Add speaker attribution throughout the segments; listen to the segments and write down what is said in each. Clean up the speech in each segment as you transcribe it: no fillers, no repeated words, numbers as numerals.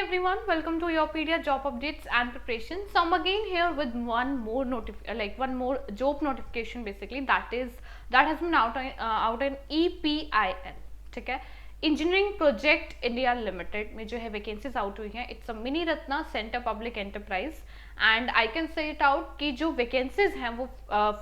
Speaker 1: everyone, welcome to Yopedia job updates and preparation. So I'm again here with one more job notification basically that has been out in EPIN. ठीक है, engineering project India limited में जो है vacancies out हुई हैं. It's a mini Ratna center public enterprise and I can say it out कि जो vacancies हैं वो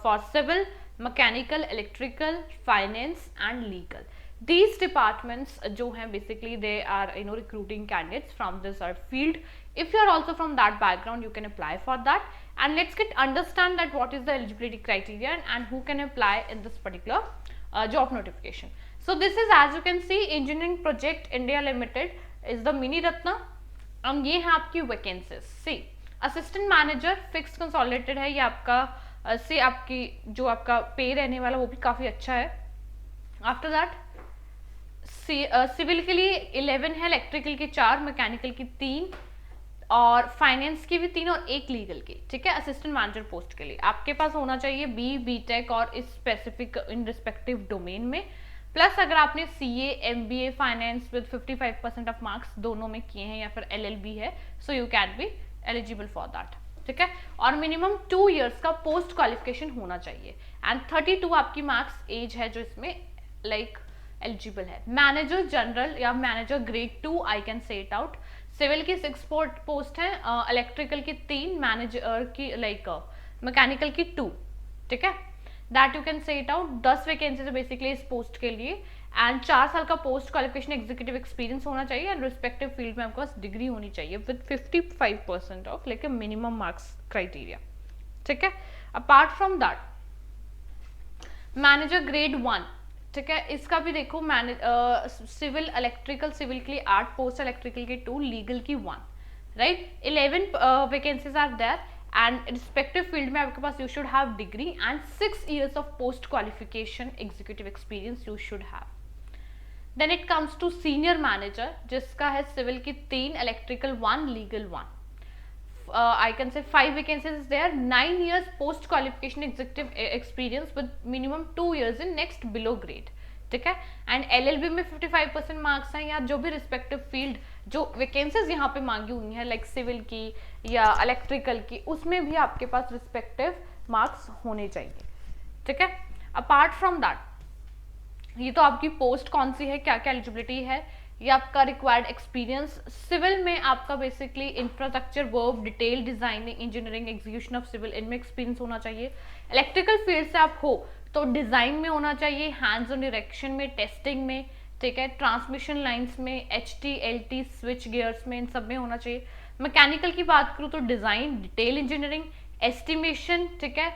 Speaker 1: for civil, mechanical, electrical, finance and legal. These departments जो हैं basically they are recruiting candidates from this field. If you are also from that background, you can apply for that. And let's understand that what is the eligibility criteria and who can apply in this particular job notification. So this is, as you can see, Engineering Project India Limited is the mini ratna. ये है आपकी vacancies. See, assistant manager fixed consolidated है. ये आपका से आपकी जो आपका पे रहने वाला वो भी काफी अच्छा है. After that सिविल के लिए 11 है, इलेक्ट्रिकल के 4, मैकेनिकल की 3 और फाइनेंस की भी 3 और 1 लीगल की. ठीक है, असिस्टेंट मैनेजर पोस्ट के लिए आपके पास होना चाहिए बीटेक और इस स्पेसिफिक इन रिस्पेक्टिव डोमेन में, प्लस अगर आपने CA, MBA, finance with 55% of marks दोनों में किए हैं या फिर एलएलबी है, so you can be eligible for that. ठीक है, और मिनिमम 2 इयर्स का पोस्ट क्वालिफिकेशन होना चाहिए एंड 32 आपकी मार्क्स एज है जो इसमें एलिजिबल है. मैनेजर जनरल या manager grade 2 I can say it out. Civil की 6 पोस्ट है, इलेक्ट्रिकल की 3, मैनेजर की मैकेनिकल की 2. ठीक है, that you can say it out. 10 vacancies basically इस पोस्ट के लिए एंड 4 साल का पोस्ट क्वालिफिकेशन एग्जीक्यूटिव एक्सपीरियंस होना चाहिए एंड रिस्पेक्टिव फील्ड में आपके पास डिग्री होनी चाहिए with 55% of minimum marks criteria. ठीक है, apart from that manager grade 1. ठीक है, इसका भी देखो सिविल, इलेक्ट्रिकल, सिविल के लिए 8 पोस्ट, इलेक्ट्रिकल की 2, लीगल की 1. Right, 11 vacancies are there and respective field में आपके पास you should have degree and 6 years of post qualification executive experience you should have. Then it comes to senior manager जिसका है civil की 3, electrical 1, legal 1. I can say 5 vacancies is there. 9 years post qualification executive experience with minimum 2 years in next below grade. ठीक है, and LLB में 55% marks हैं या जो भी रिस्पेक्टिव फील्ड जो वैकेंसीज यहाँ पे मांगी हुई हैं लाइक सिविल की या इलेक्ट्रिकल की, उसमें भी आपके पास रिस्पेक्टिव मार्क्स होने चाहिए. ठीक है, अपार्ट फ्रॉम दैट ये तो आपकी पोस्ट कौन सी है, क्या क्या एलिजिबिलिटी है, ये आपका रिक्वायर्ड एक्सपीरियंस. सिविल में आपका basically infrastructure, work, detail designing, engineering, execution of civil, इनमें एक्सपीरियंस होना चाहिए. इलेक्ट्रिकल फील्ड से आप हो तो डिजाइन में होना चाहिए, हैंड्स ऑन डायरेक्शन में, टेस्टिंग में. ठीक है, ट्रांसमिशन लाइंस में, एचटी, एलटी, स्विच गियर्स में, इन सब में होना चाहिए. मैकेनिकल की बात करूँ तो डिजाइन, डिटेल इंजीनियरिंग, एस्टिमेशन. ठीक है,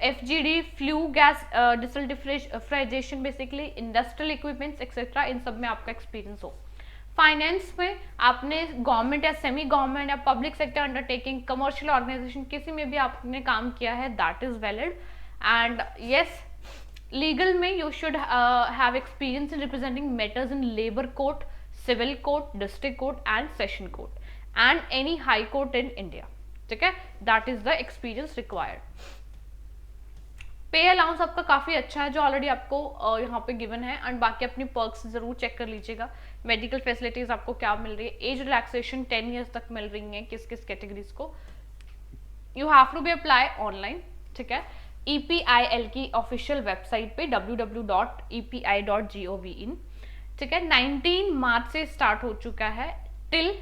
Speaker 1: FGD, flue gas desulphurisation basically, industrial equipments etcetera, इन सब में आपका एक्सपीरियंस हो. फाइनेंस में आपने गवर्नमेंट या सेमी गवर्नमेंट या public sector undertaking, commercial organisation, किसी में भी आपने काम किया है, that is valid. And yes, legal में you should have experience in representing matters in labour court, civil court, district court and session court and any high court in India. ठीक है, that is the experience required. Pay allowance आपका काफी अच्छा है जो already आपको यहाँ पे गिवन है एंड बाकी अपनी पर्क्स जरूर चेक कर लीजिएगा. मेडिकल फैसिलिटीज आपको क्या मिल रही है, एज रिलैक्सेशन 10 इयर्स तक मिल रही है किस किस कैटेगरीज को. You have to be apply online. ठीक है, EPIL की ऑफिशियल वेबसाइट पे www.epi.gov.in. ठीक है, 19 मार्च से स्टार्ट हो चुका है till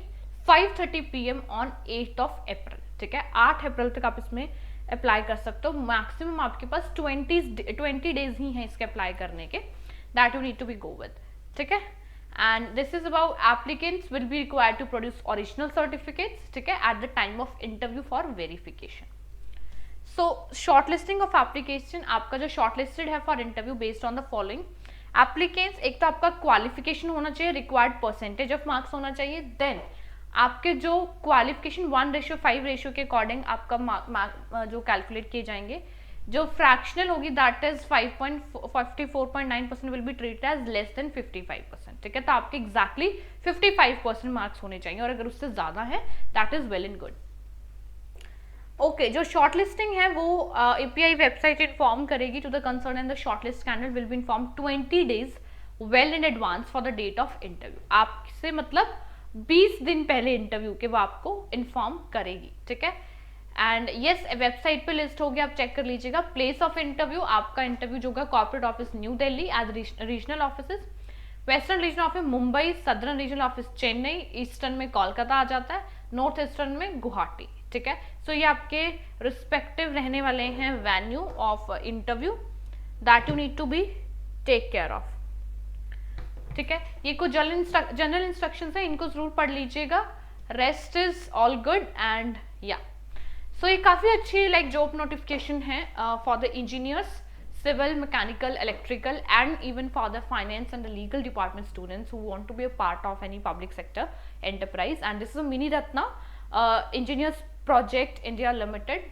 Speaker 1: 5:30 PM on 8th of April. ठीक है, 8 अप्रैल तक आप इसमें अप्लाई कर सकते हो. मैक्सिमम आपके पास 20 डेज ही हैं इसके अप्लाई करने के, that you need to be go with. ठीक है, and this is about applicants will be required to produce original certificates. ठीक है, at the time of interview for verification. So shortlisting of application, आपका जो shortlisted है for interview based on the following applicants. एक तो आपका qualification होना चाहिए, रिक्वायर्ड परसेंटेज ऑफ मार्क्स होना चाहिए. देन आपके जो क्वालिफिकेशन 1:5 रेशियो के अकॉर्डिंग आपका जो कैलकुलेट किए जाएंगे. जो फ्रैक्शनल होगी that is 54.9% will be treated as less than 55%. ठीक है, तो आपके एग्जैक्टली 55% मार्क्स होने चाहिए और अगर उससे ज्यादा है that is well and good. Okay, जो शॉर्ट लिस्टिंग है वो एपीआई वेबसाइट इन्फॉर्म करेगी to the concern and the shortlist candidate will be inform 20 days well in advance for the date of interview. आपसे मतलब 20 दिन पहले इंटरव्यू के वो आपको इन्फॉर्म करेगी, ठीक है। एंड यस, वेबसाइट पे लिस्ट हो गया, आप चेक कर लीजिएगा। प्लेस ऑफ इंटरव्यू, आपका इंटरव्यू जो होगा corporate office new Delhi as regional office, western regional office Mumbai, southern regional office Chennai, eastern में कोलकाता आ जाता है, नॉर्थ ईस्टर्न में गुवाहाटी, ठीक है। सो ये आपके रिस्पेक्टिव रहने वाले हैं venue of interview that you need to be take care of, ठीक है। ये कुछ जनरल इंस्ट्रक्शंस है, इनको जरूर पढ़ लीजिएगा। Rest is all good and या सो ये काफ़ी अच्छी लाइक जॉब नोटिफिकेशन है for the engineers, civil, mechanical, electrical, and even for the finance and the legal department students who want to be a part of any public sector enterprise. And this is a mini Ratna engineers project India Limited.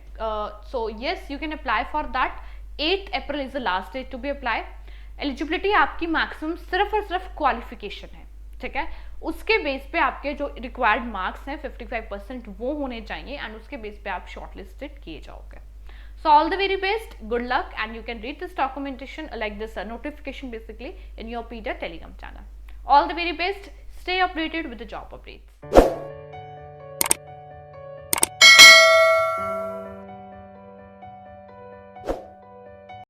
Speaker 1: So yes, you can apply for that. 8 April is the last date to be applied. Eligibility आपकी maximum सिर्फ और सिर्फ qualification है, ठीक है। उसके base पे आपके जो रिक्वायर्ड मार्क्स हैं 55% वो होने चाहिए, एंड उसके बेस पे आप शॉर्टलिस्टेड किए जाओगे। So all the very best, good luck, and you can read this documentation like this notification basically in your PDF Telegram channel. All the very best, stay updated with the job updates.